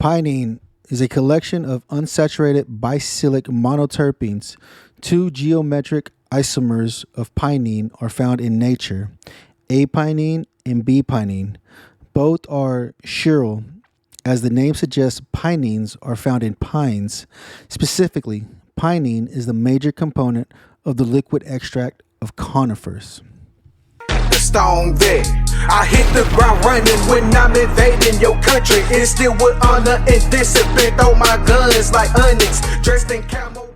Pinene is a collection of unsaturated bicyclic monoterpenes. Two geometric isomers of pinene are found in nature, A-pinene and B-pinene. Both are chiral. As the name suggests, pinenes are found in pines. Specifically, pinene is the major component of the liquid extract of conifers. The Stoned Vet. I hit the ground running when I'm invading your country. It's still with honor and discipline. Throw my guns like onyx, dressed in camo.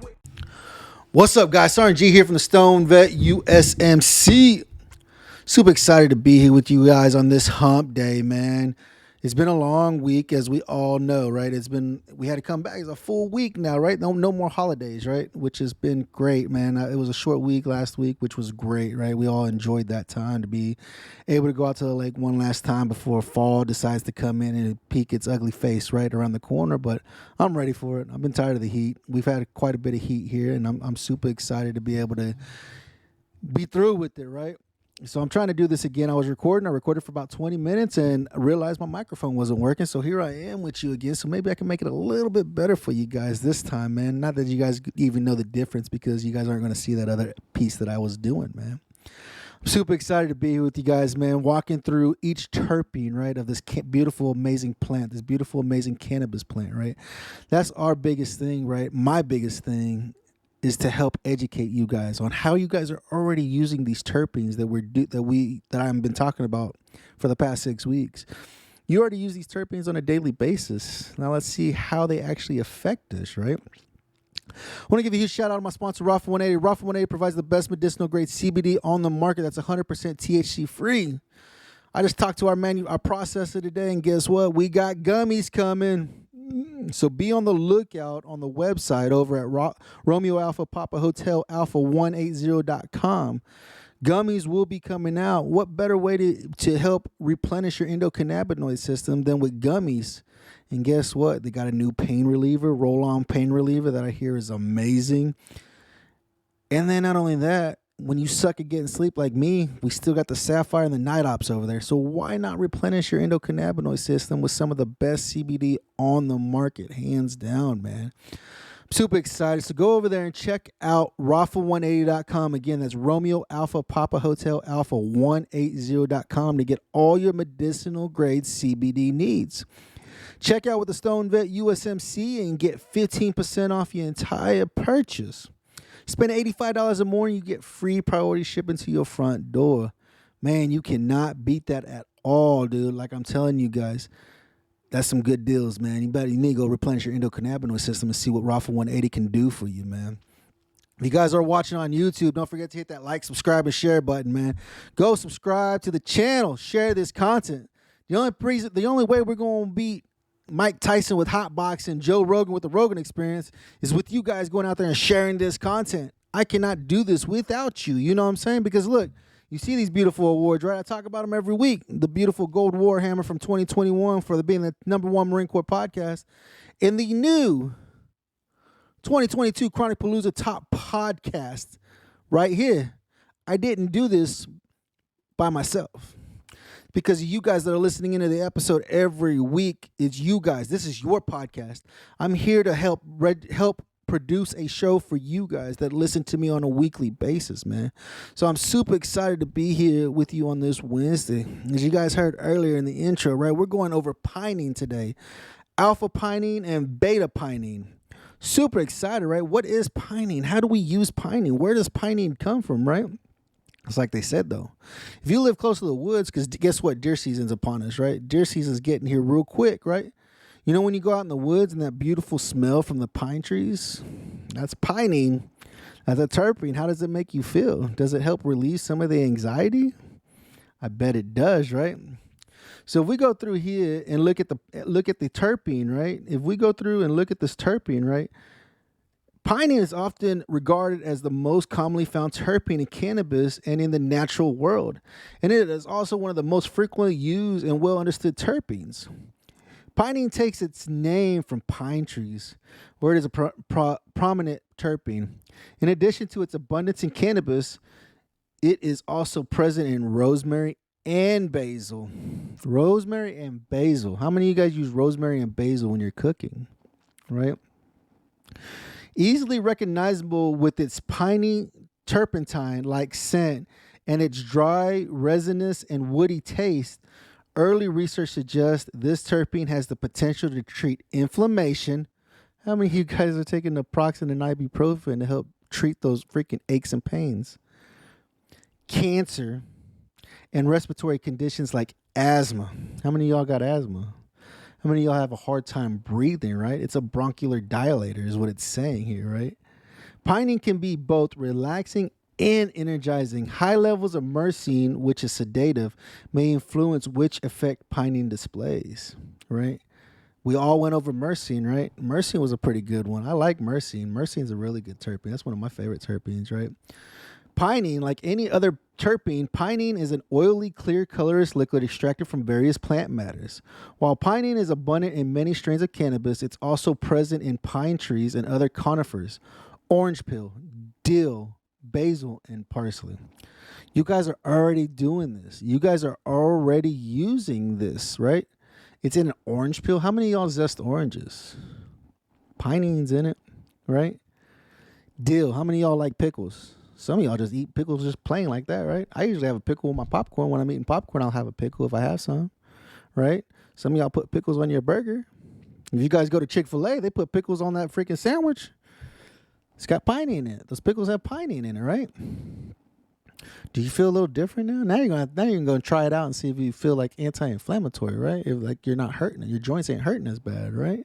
What's up, guys? Sergeant G here from the Stoned Vet USMC. Super excited to be here with you guys on this hump day, man. It's been a long week, as we all know, right? We had to come back. It's a full week now, right? No more holidays, right? Which has been great, man. It was a short week last week, which was great, right? We all enjoyed that time to be able to go out to the lake one last time before fall decides to come in and peek its ugly face right around the corner. But I'm ready for it. I've been tired of the heat. We've had quite a bit of heat here, and I'm super excited to be able to be through with it, right? So I'm trying to do this again. I recorded for about 20 minutes and I realized my microphone wasn't working. So here I am with you again. So maybe I can make it a little bit better for you guys this time, man. Not that you guys even know the difference, because you guys aren't going to see that other piece that I was doing, man. I'm super excited to be here with you guys, man, walking through each terpene, right, of this beautiful, amazing plant, this beautiful, amazing cannabis plant, right? That's our biggest thing, right? My biggest thing is to help educate you guys on how you guys are already using these terpenes that I've been talking about for the past 6 weeks. You already use these terpenes on a daily basis. Now let's see how they actually affect us, right? I want to give a huge shout out to my sponsor, Rafa 180. Rafa 180 provides the best medicinal grade CBD on the market. That's 100% THC free. I just talked to our processor today, and guess what? We got gummies coming. So be on the lookout on the website over at Romeo Alpha Papa Hotel Alpha 180.com. Gummies will be coming out. What better way to help replenish your endocannabinoid system than with gummies? And guess what? They got a new pain reliever, roll-on pain reliever that I hear is amazing. And then not only that, when you suck at getting sleep like me, we still got the Sapphire and the Night Ops over there. So why not replenish your endocannabinoid system with some of the best CBD on the market, hands down, man. I'm super excited. So go over there and check out Rafa180.com. Again, that's Romeo Alpha Papa Hotel Alpha 180.com to get all your medicinal grade CBD needs. Check out with the Stoned Vet USMC and get 15% off your entire purchase. Spend $85 or more and you get free priority shipping to your front door. Man, you cannot beat that at all, dude. Like I'm telling you guys, that's some good deals, man. You need to go replenish your endocannabinoid system and see what Rafa 180 can do for you, man. If you guys are watching on YouTube, don't forget to hit that like, subscribe, and share button, man. Go subscribe to the channel. Share this content. The only way we're going to beat Mike Tyson with Hotbox and Joe Rogan with the Rogan Experience is with you guys going out there and sharing this content. I cannot do this without you. You know what I'm saying? Because look, you see these beautiful awards, right? I talk about them every week. The beautiful Gold Warhammer from 2021 for being the #1 Marine Corps podcast, and the new 2022 Chronic Palooza Top Podcast right here. I didn't do this by myself, because you guys that are listening into the episode every week, it's you guys. This is your podcast. I'm here to help produce a show for you guys that listen to me on a weekly basis, man. So I'm super excited to be here with you on this Wednesday. As you guys heard earlier in the intro, right, we're going over pinene today. Alpha pinene and beta pinene. Super excited, right? What is pinene? How do we use pinene? Where does pinene come from, right? It's like they said, though. If you live close to the woods, because guess what? Deer season's upon us, right? Deer season's getting here real quick, right? You know when you go out in the woods and that beautiful smell from the pine trees? That's pinene. That's a terpene. How does it make you feel? Does it help release some of the anxiety? I bet it does, right? So if we go through here and look at the terpene, right? If we go through and look at this terpene, right? Pinene is often regarded as the most commonly found terpene in cannabis and in the natural world. And it is also one of the most frequently used and well understood terpenes. Pinene takes its name from pine trees, where it is a prominent terpene. In addition to its abundance in cannabis, it is also present in rosemary and basil. Rosemary and basil. How many of you guys use rosemary and basil when you're cooking? Right? Easily recognizable with its piney turpentine-like scent and its dry, resinous, and woody taste, early research suggests this terpene has the potential to treat inflammation. How many of you guys are taking naproxen and ibuprofen to help treat those freaking aches and pains? Cancer and respiratory conditions like asthma. How many of y'all got asthma? How many of y'all have a hard time breathing, right? It's a bronchial dilator is what it's saying here, right? Pinene can be both relaxing and energizing. High levels of myrcene, which is sedative, may influence which effect pinene displays, right? We all went over myrcene, right? Myrcene was a pretty good one. I like myrcene. Myrcene's a really good terpene. That's one of my favorite terpenes, right? Pinene, like any other terpene, pinene is an oily, clear, colorless liquid extracted from various plant matters. While pinene is abundant in many strains of cannabis, it's also present in pine trees and other conifers, orange peel, dill, basil, and parsley. You guys are already doing this. You guys are already using this, right? It's in an orange peel. How many of y'all zest oranges? Pinene's in it, right? Dill. How many of y'all like pickles? Some of y'all just eat pickles just plain like that, right? I usually have a pickle with my popcorn. When I'm eating popcorn, I'll have a pickle if I have some, right? Some of y'all put pickles on your burger. If you guys go to Chick-fil-A, they put pickles on that freaking sandwich. It's got pinene in it. Those pickles have pinene in it, right? Do you feel a little different now? Now you're gonna try it out and see if you feel like anti-inflammatory, right? If like you're not hurting, your joints ain't hurting as bad, right?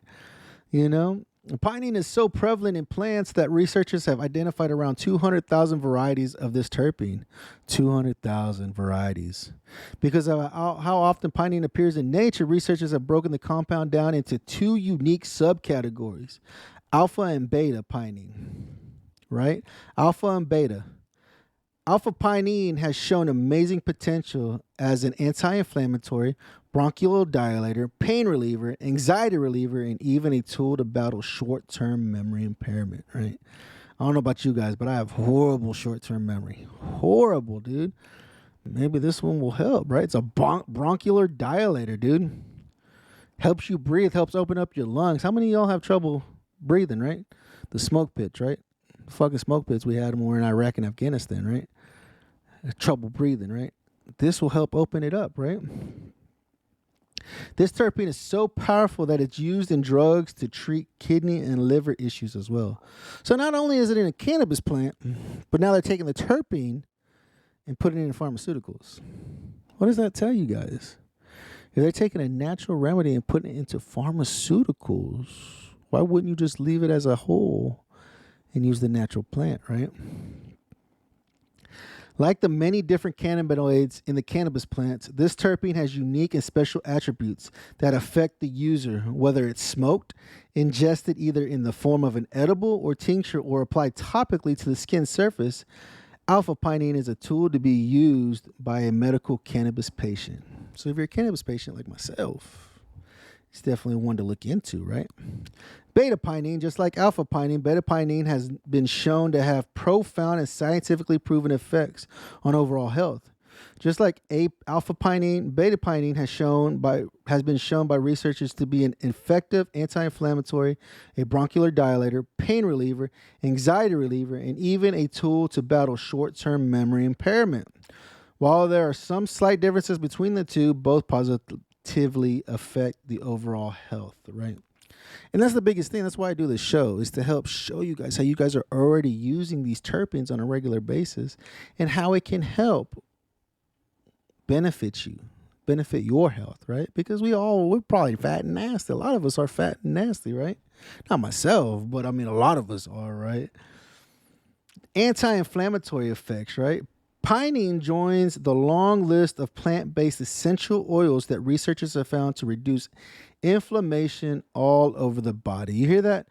You know, pinene is so prevalent in plants that researchers have identified around 200,000 varieties of this terpene. 200,000 varieties. Because of how often pinene appears in nature, researchers have broken the compound down into two unique subcategories: alpha and beta pinene, right? Alpha and beta. Alpha pinene has shown amazing potential as an anti-inflammatory, bronchial dilator, pain reliever, anxiety reliever, and even a tool to battle short-term memory impairment, right? I don't know about you guys, but I have horrible short-term memory. Horrible, dude. Maybe this one will help, right? It's a bronchial dilator, dude. Helps you breathe, helps open up your lungs. How many of y'all have trouble breathing, right? The smoke pits, right? The fucking smoke pits we had when we were in Iraq and Afghanistan, right? Trouble breathing, right? This will help open it up, right? This terpene is so powerful that it's used in drugs to treat kidney and liver issues as well. So not only is it in a cannabis plant, but now they're taking the terpene and putting it in pharmaceuticals. What does that tell you guys? If they're taking a natural remedy and putting it into pharmaceuticals, why wouldn't you just leave it as a whole and use the natural plant, right? Like the many different cannabinoids in the cannabis plants, this terpene has unique and special attributes that affect the user, whether it's smoked, ingested either in the form of an edible or tincture, or applied topically to the skin surface. Alpha pinene is a tool to be used by a medical cannabis patient. So if you're a cannabis patient like myself, it's definitely one to look into, right? Beta pinene, just like alpha pinene, beta pinene has been shown to have profound and scientifically proven effects on overall health. Just like alpha pinene, beta pinene has been shown by researchers to be an effective anti-inflammatory, a bronchial dilator, pain reliever, anxiety reliever, and even a tool to battle short-term memory impairment. While there are some slight differences between the two, both positively affect the overall health, right? And that's the biggest thing. That's why I do this show, is to help show you guys how you guys are already using these terpenes on a regular basis and how it can help benefit you, benefit your health, right? Because we're probably fat and nasty. A lot of us are fat and nasty, right? Not myself, but I mean, a lot of us are, right? Anti-inflammatory effects, right? Pinene joins the long list of plant-based essential oils that researchers have found to reduce inflammation all over the body. You hear that?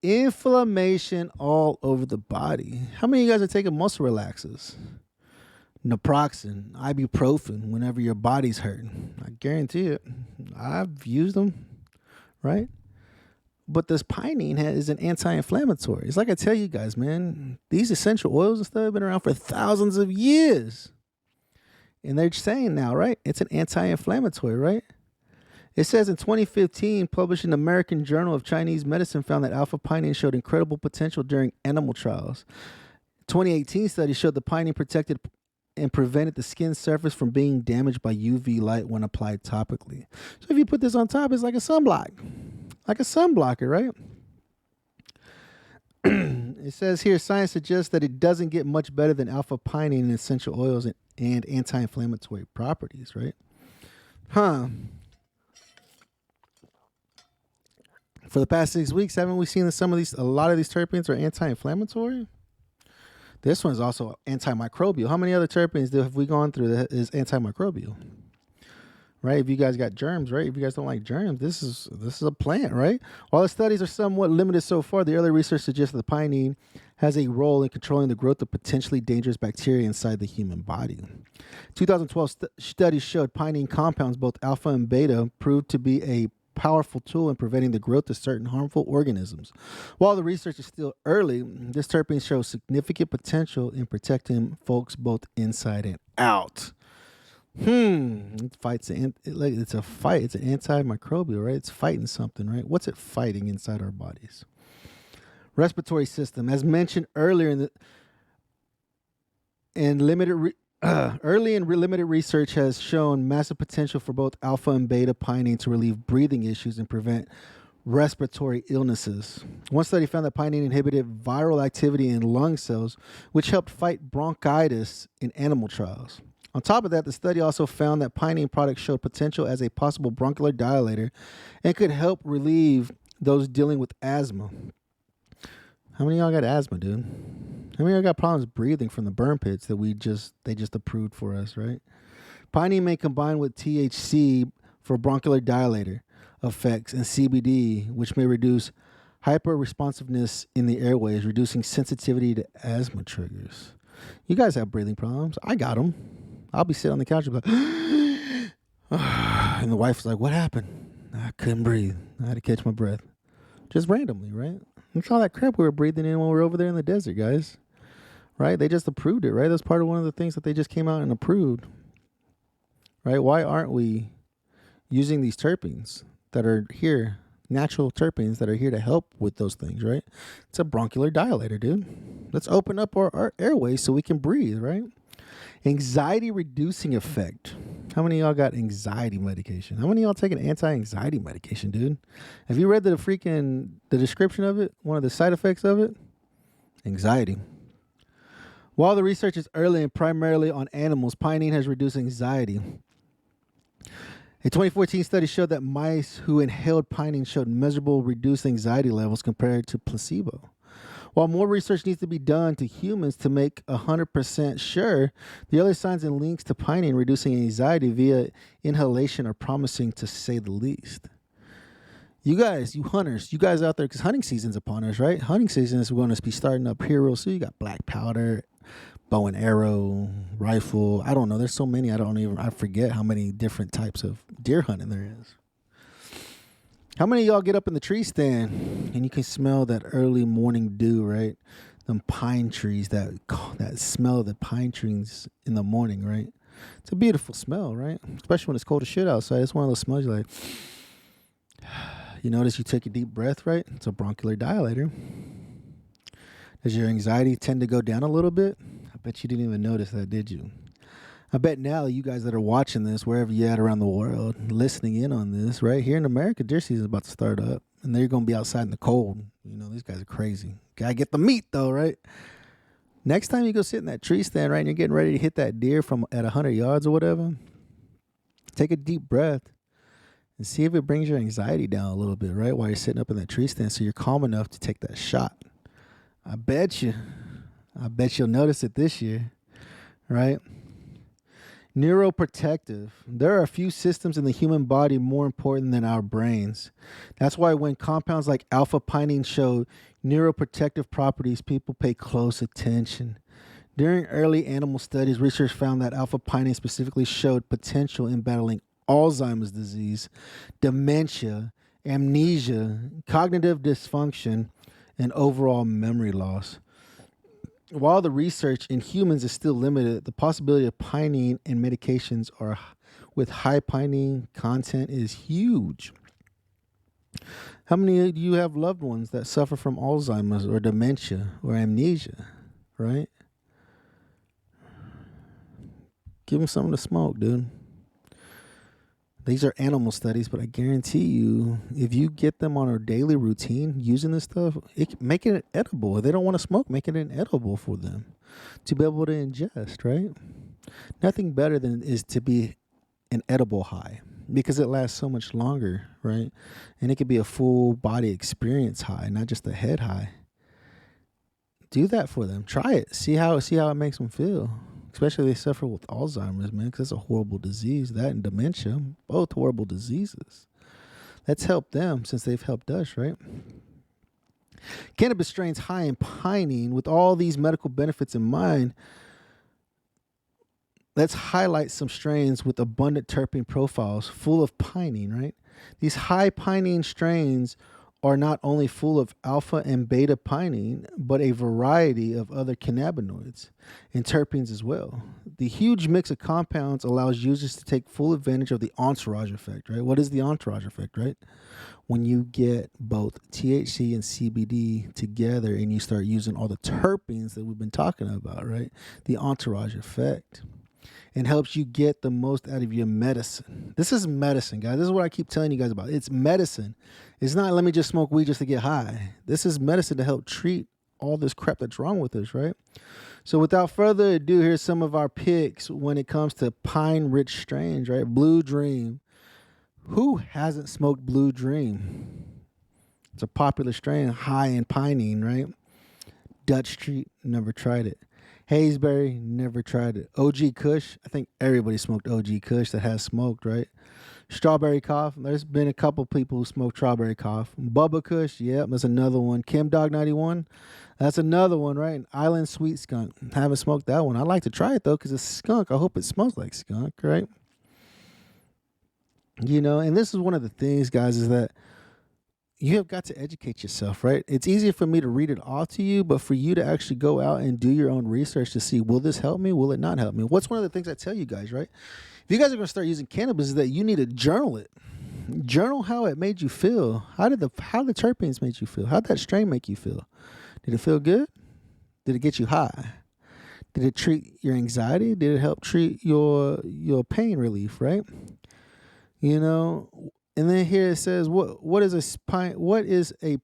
Inflammation all over the body. How many of you guys are taking muscle relaxers? Naproxen, ibuprofen, whenever your body's hurting. I guarantee it. I've used them, right? But this pinene is an anti-inflammatory. It's like I tell you guys, man, these essential oils and stuff have been around for thousands of years. And they're saying now, right? It's an anti-inflammatory, right? It says in 2015, published in the American Journal of Chinese Medicine, found that alpha pinene showed incredible potential during animal trials. 2018 study showed the pinene protected and prevented the skin surface from being damaged by UV light when applied topically. So if you put this on top, it's like a sunblock, like a sunblocker, right? It says here, science suggests that it doesn't get much better than alpha pinene in essential oils and anti-inflammatory properties, right? For the past 6 weeks, haven't we seen that a lot of these terpenes are anti-inflammatory? This one's also antimicrobial. How many other terpenes have we gone through that is antimicrobial? Right? If you guys got germs, right? If you guys don't like germs, this is a plant, right? While the studies are somewhat limited so far, the early research suggests that the pinene has a role in controlling the growth of potentially dangerous bacteria inside the human body. 2012 studies showed pinene compounds, both alpha and beta, proved to be a powerful tool in preventing the growth of certain harmful organisms. While the research is still early, this terpene shows significant potential in protecting folks both inside and out. It fights it's a fight. It's an antimicrobial, right? It's fighting something, right? What's it fighting inside our bodies? Respiratory system, as mentioned earlier early and limited research has shown massive potential for both alpha and beta pinene to relieve breathing issues and prevent respiratory illnesses. One study found that pinene inhibited viral activity in lung cells, which helped fight bronchitis in animal trials. On top of that, the study also found that pinene products showed potential as a possible bronchial dilator and could help relieve those dealing with asthma. How many of y'all got asthma, dude? How many of y'all got problems breathing from the burn pits that they just approved for us, right? Pinene may combine with THC for bronchial dilator effects and CBD, which may reduce hyper-responsiveness in the airways, reducing sensitivity to asthma triggers. You guys have breathing problems. I got them. I'll be sitting on the couch and be like, and the wife's like, what happened? I couldn't breathe. I had to catch my breath. Just randomly, right? Look at all that crap we were breathing in when we were over there in the desert, guys. Right? They just approved it, right? That's part of one of the things that they just came out and approved. Right? Why aren't we using these terpenes that are here, natural terpenes that are here to help with those things, right? It's a bronchial dilator, dude. Let's open up our airways so we can breathe, right? Anxiety reducing effect. How many of y'all got anxiety medication? How many of y'all take an anti-anxiety medication, dude? Have you read the description of it? One of the side effects of it? Anxiety. While the research is early and primarily on animals, pinene has reduced anxiety. A 2014 study showed that mice who inhaled pinene showed measurable reduced anxiety levels compared to placebo. While more research needs to be done to humans to make 100% sure, the early signs and links to pinene reducing anxiety via inhalation are promising, to say the least. You guys, you hunters, you guys out there, because hunting season's upon us, right? Hunting season is going to be starting up here real soon. You got black powder, bow and arrow, rifle. I don't know. There's so many. I forget how many different types of deer hunting there is. How many of y'all get up in the tree stand and you can smell that early morning dew, right? Them pine trees, that smell of the pine trees in the morning, right? It's a beautiful smell, right? Especially when it's cold as shit outside. It's one of those smells you're like, you notice you take a deep breath, right? It's a bronchial dilator. Does your anxiety tend to go down a little bit? I bet you didn't even notice that, did you? I bet now you guys that are watching this, wherever you're at around the world, listening in on this, right here in America, deer season is about to start up, and they're going to be outside in the cold. You know, these guys are crazy. Gotta get the meat, though, right? Next time you go sit in that tree stand, right, and you're getting ready to hit that deer from at 100 yards or whatever, take a deep breath and see if it brings your anxiety down a little bit, right, while you're sitting up in that tree stand so you're calm enough to take that shot. I bet you'll notice it this year, right? Neuroprotective. There are a few systems in the human body more important than our brains. That's why when compounds like alpha pinene show neuroprotective properties, people pay close attention. During early animal studies, research found that alpha pinene specifically showed potential in battling Alzheimer's disease, dementia, amnesia, cognitive dysfunction, and overall memory loss. While the research in humans is still limited, the possibility of pinene in medications or with high pinene content is huge. How many do you have loved ones that suffer from Alzheimer's or dementia or amnesia, right? Give them something to smoke, dude. These are animal studies, but I guarantee you, if you get them on a daily routine using this stuff, making it edible. If they don't want to smoke, making it edible for them to be able to ingest, right? Nothing better than is to be an edible high because it lasts so much longer, right? And it could be a full body experience high, not just a head high. Do that for them. Try it. See how it makes them feel. Especially if they suffer with Alzheimer's, man, because it's a horrible disease. That and dementia, both horrible diseases. Let's help them since they've helped us, right? Cannabis strains high in pinene with all these medical benefits in mind. Let's highlight some strains with abundant terpene profiles full of pinene, right? These high pinene strains are not only full of alpha and beta pinene, but a variety of other cannabinoids and terpenes as well. The huge mix of compounds allows users to take full advantage of the entourage effect, right? What is the entourage effect, right? When you get both THC and CBD together and you start using all the terpenes that we've been talking about, right? The entourage effect. And helps you get the most out of your medicine. This is medicine, guys. This is what I keep telling you guys about. It's medicine. It's not let me just smoke weed just to get high. This is medicine to help treat all this crap that's wrong with us, right? So without further ado, here's some of our picks when it comes to pine-rich strains, right? Blue Dream. Who hasn't smoked Blue Dream? It's a popular strain, high in pinene, right? Dutch Street, never tried it. Hazeberry, never tried it. OG Kush, I think everybody smoked OG Kush that has smoked, right? Strawberry Cough, there's been a couple people who smoked Strawberry Cough. Bubba Kush, yeah, that's another one. Kim Dog 91, that's another one, right? And Island Sweet Skunk, haven't smoked that one. I'd like to try it though, because it's skunk. I hope it smells like skunk, right? You know, and this is one of the things, guys, is that you have got to educate yourself, right? It's easier for me to read it off to you, but for you to actually go out and do your own research to see, will this help me? Will it not help me? What's one of the things I tell you guys, right? If you guys are going to start using cannabis, is that you need to journal it. Journal how it made you feel. How the terpenes made you feel? How did that strain make you feel? Did it feel good? Did it get you high? Did it treat your anxiety? Did it help treat your pain relief, right? You know, and then here it says, what is a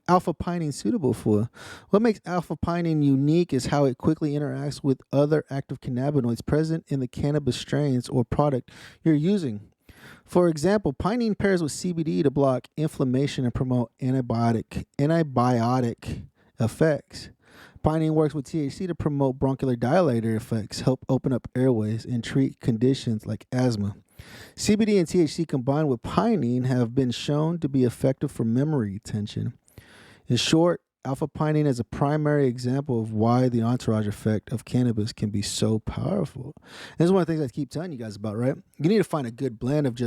alpha pinene suitable for? What makes alpha pinene unique is how it quickly interacts with other active cannabinoids present in the cannabis strains or product you're using. For example, pinene pairs with CBD to block inflammation and promote antibiotic effects. Pinene works with THC to promote bronchial dilator effects, help open up airways, and treat conditions like asthma. CBD and THC combined with pinene have been shown to be effective for memory retention. In short, alpha pinene is a primary example of why the entourage effect of cannabis can be so powerful. And this is one of the things I keep telling you guys about, right? You need to find a good blend of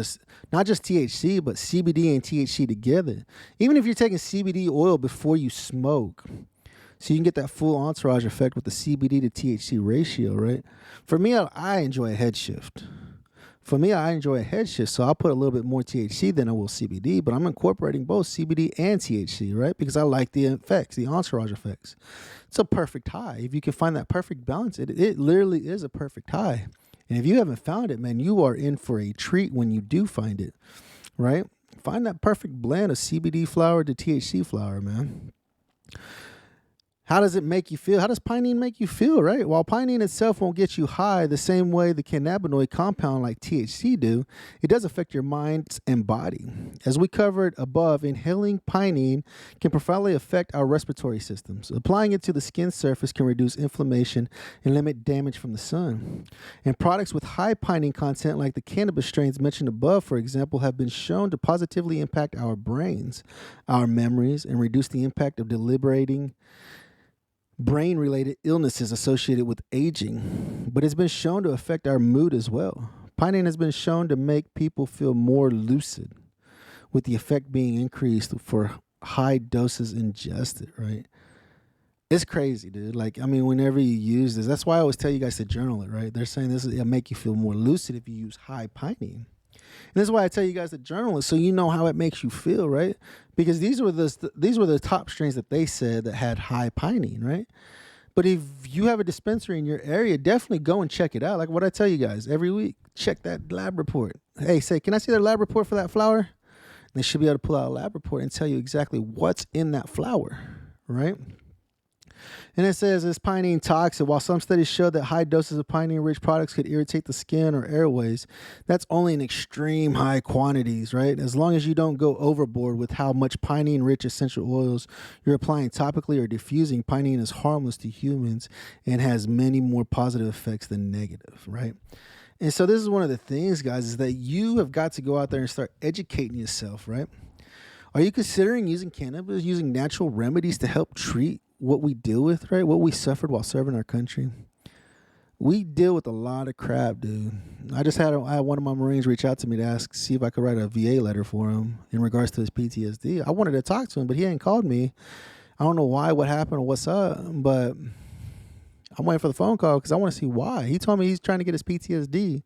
not just THC, but CBD and THC together. Even if you're taking CBD oil before you smoke, so you can get that full entourage effect with the CBD to THC ratio, right? For me, I enjoy a head shift. So I'll put a little bit more THC than I will CBD, but I'm incorporating both CBD and THC, right? Because I like the effects, the entourage effects. It's a perfect high. If you can find that perfect balance, it literally is a perfect high. And if you haven't found it, man, you are in for a treat when you do find it, right? Find that perfect blend of CBD flower to THC flower, man. How does it make you feel? How does pinene make you feel, right? While pinene itself won't get you high the same way the cannabinoid compound like THC do, it does affect your mind and body. As we covered above, inhaling pinene can profoundly affect our respiratory systems. Applying it to the skin surface can reduce inflammation and limit damage from the sun. And products with high pinene content like the cannabis strains mentioned above, for example, have been shown to positively impact our brains, our memories, and reduce the impact of deliberating brain-related illnesses associated with aging, but it's been shown to affect our mood as well. Pinene has been shown to make people feel more lucid, with the effect being increased for high doses ingested, right? It's crazy, dude. Like, I mean, whenever you use this, that's why I always tell you guys to journal it, right? They're saying it'll make you feel more lucid if you use high pinene. And this is why I tell you guys to journal it, so you know how it makes you feel, right? Because these were the top strains that they said that had high pinene, right? But if you have a dispensary in your area, definitely go and check it out. Like what I tell you guys every week, check that lab report. Hey, say, can I see their lab report for that flower? They should be able to pull out a lab report and tell you exactly what's in that flower, right? And it says it's pinene toxic. While some studies show that high doses of pinene-rich products could irritate the skin or airways, that's only in extreme high quantities, right? As long as you don't go overboard with how much pinene-rich essential oils you're applying topically or diffusing, pinene is harmless to humans and has many more positive effects than negative, right? And so this is one of the things, guys, is that you have got to go out there and start educating yourself, right? Are you considering using cannabis, using natural remedies to help treat what we deal with, right? What we suffered while serving our country? We deal with a lot of crap, dude. I had one of my Marines reach out to me to see if I could write a VA letter for him in regards to his PTSD. I wanted to talk to him, but he hadn't called me. I don't know why, what happened, or what's up, but I'm waiting for the phone call because I want to see why. He told me he's trying to get his PTSD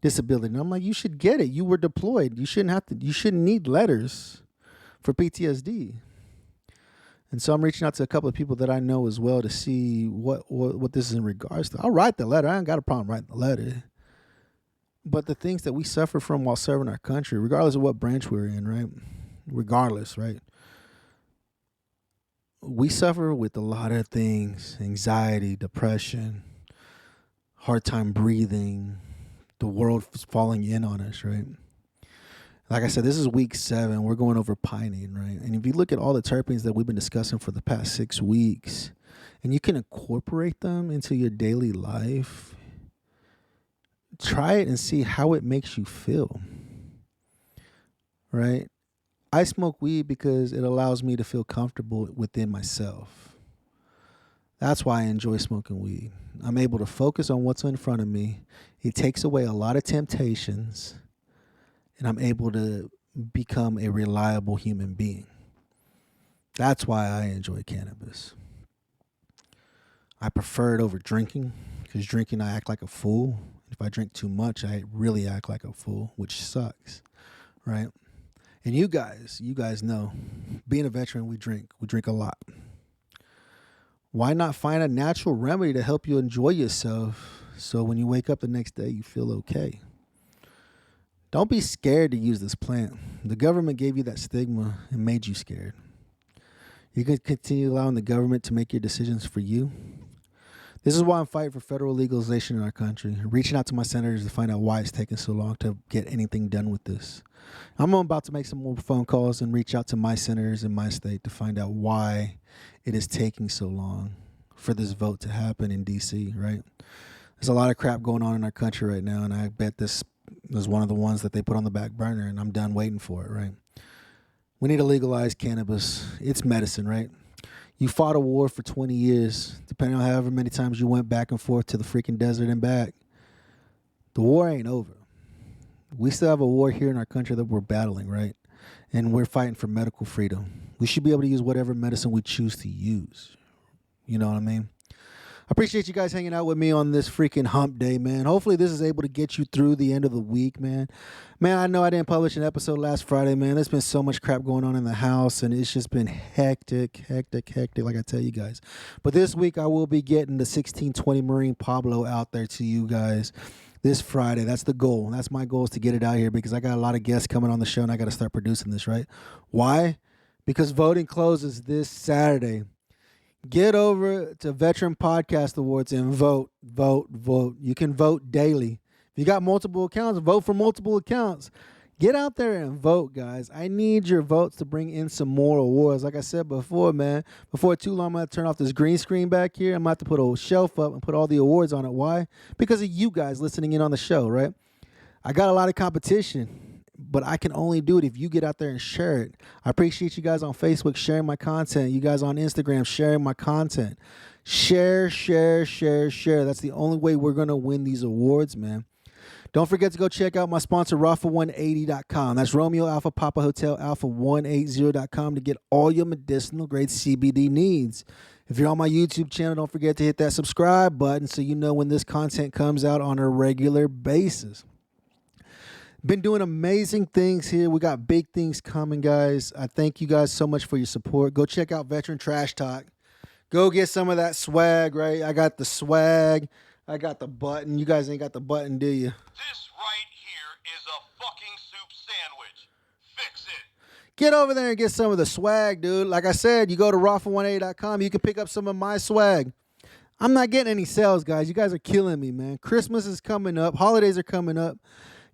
disability. And I'm like, you should get it. You were deployed. You shouldn't need letters for PTSD. And so I'm reaching out to a couple of people that I know as well to see what this is in regards to. I'll write the letter. I ain't got a problem writing the letter. But the things that we suffer from while serving our country, regardless of what branch we're in, right? Regardless, right? We suffer with a lot of things: anxiety, depression, hard time breathing, the world falling in on us, right? Like I said, this is week 7. We're going over pinene, right? And if you look at all the terpenes that we've been discussing for the past 6 weeks, and you can incorporate them into your daily life, try it and see how it makes you feel, right? I smoke weed because it allows me to feel comfortable within myself. That's why I enjoy smoking weed. I'm able to focus on what's in front of me. It takes away a lot of temptations, and I'm able to become a reliable human being. That's why I enjoy cannabis. I prefer it over drinking, because drinking I act like a fool. If I drink too much, I really act like a fool, which sucks, right? And you guys know, being a veteran, we drink a lot. Why not find a natural remedy to help you enjoy yourself so when you wake up the next day, you feel okay? Don't be scared to use this plant. The government gave you that stigma and made you scared. You can continue allowing the government to make your decisions for you. This is why I'm fighting for federal legalization in our country, reaching out to my senators to find out why it's taking so long to get anything done with this. I'm about to make some more phone calls and reach out to my senators in my state to find out why it is taking so long for this vote to happen in D.C., right? There's a lot of crap going on in our country right now, and I bet this is one of the ones that they put on the back burner, and I'm done waiting for it, right? We need to legalize cannabis. It's medicine, right? You fought a war for 20 years, depending on however many times you went back and forth to the freaking desert and back. The war ain't over. We still have a war here in our country that we're battling, right? And we're fighting for medical freedom. We should be able to use whatever medicine we choose to use. You know what I mean? I appreciate you guys hanging out with me on this freaking hump day, man. Hopefully this is able to get you through the end of the week, man. Man, I know I didn't publish an episode last Friday, man. There's been so much crap going on in the house, and it's just been hectic, like I tell you guys. But this week I will be getting the 1620 Marine Pablo out there to you guys this Friday. That's the goal. That's my goal, is to get it out here, because I got a lot of guests coming on the show, and I got to start producing this, right? Why? Because voting closes this Saturday. Get over to Veteran Podcast Awards and vote. You can vote daily. If you got multiple accounts, vote for multiple accounts. Get out there and vote, guys. I need your votes to bring in some more awards. Like I said before, man, before too long, I'm going to turn off this green screen back here. I'm going to have to put a shelf up and put all the awards on it. Why? Because of you guys listening in on the show, right? I got a lot of competition, but I can only do it if you get out there and share it. I appreciate you guys on Facebook sharing my content. You guys on Instagram sharing my content. Share. That's the only way we're going to win these awards, man. Don't forget to go check out my sponsor, Rafa180.com. That's Romeo Alpha Papa Hotel Alpha 180.com to get all your medicinal grade CBD needs. If you're on my YouTube channel, don't forget to hit that subscribe button so you know when this content comes out on a regular basis. Been doing amazing things here. We got big things coming, guys. I thank you guys so much for your support. Go check out Veteran Trash Talk. Go get some of that swag, right? I got the swag. I got the button. You guys ain't got the button, do you? This right here is a fucking soup sandwich. Fix it. Get over there and get some of the swag, dude. Like I said, you go to rafa180.com. You can pick up some of my swag. I'm not getting any sales, guys. You guys are killing me, man. Christmas is coming up. Holidays are coming up.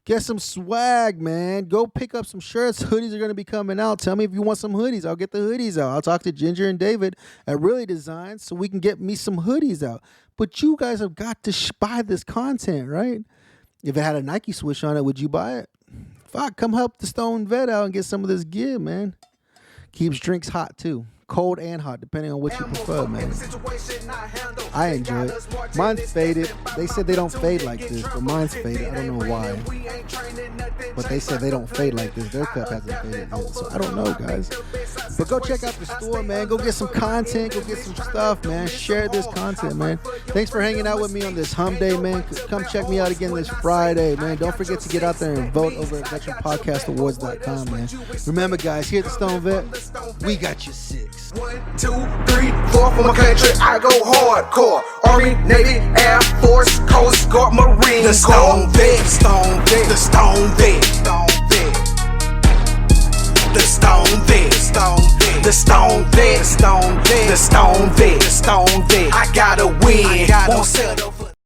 Get some swag, man. Go pick up some shirts. Hoodies are going to be coming out. Tell me if you want some hoodies. I'll get the hoodies out. I'll talk to Ginger and David at Really Designs so we can get me some hoodies out. But you guys have got to buy this content, right? If it had a Nike swoosh on it, would you buy it? Fuck, come help the Stoned Vet out and get some of this gear, man. Keeps drinks hot, too. Cold and hot, depending on what you prefer, man. I enjoy it. Mine's faded. They said they don't fade like this, but mine's faded. I don't know why. But they said they don't fade like this. Their cup hasn't faded yet, so I don't know, guys. But go check out the store, man. Go get some content. Go get some stuff, man. Share this content, man. Thanks for hanging out with me on this hump day, man. Come check me out again this Friday, man. Don't forget to get out there and vote over at VeteranPodcastAwards.com, man. Remember, guys, here at the Stone Vet, we got you 6. 1, 2, 3, 4 for my country. I go hardcore. Army, Navy, Air Force, Coast Guard, Marine Corps. The Stoned Vet, Stoned Vet, the Stoned Vet, Stoned Vet, the Stoned Vet, Stoned Vet, the Stoned Vet, Stoned Vet, the Stoned Vet, the Stoned Vet. I gotta win. Won't settle.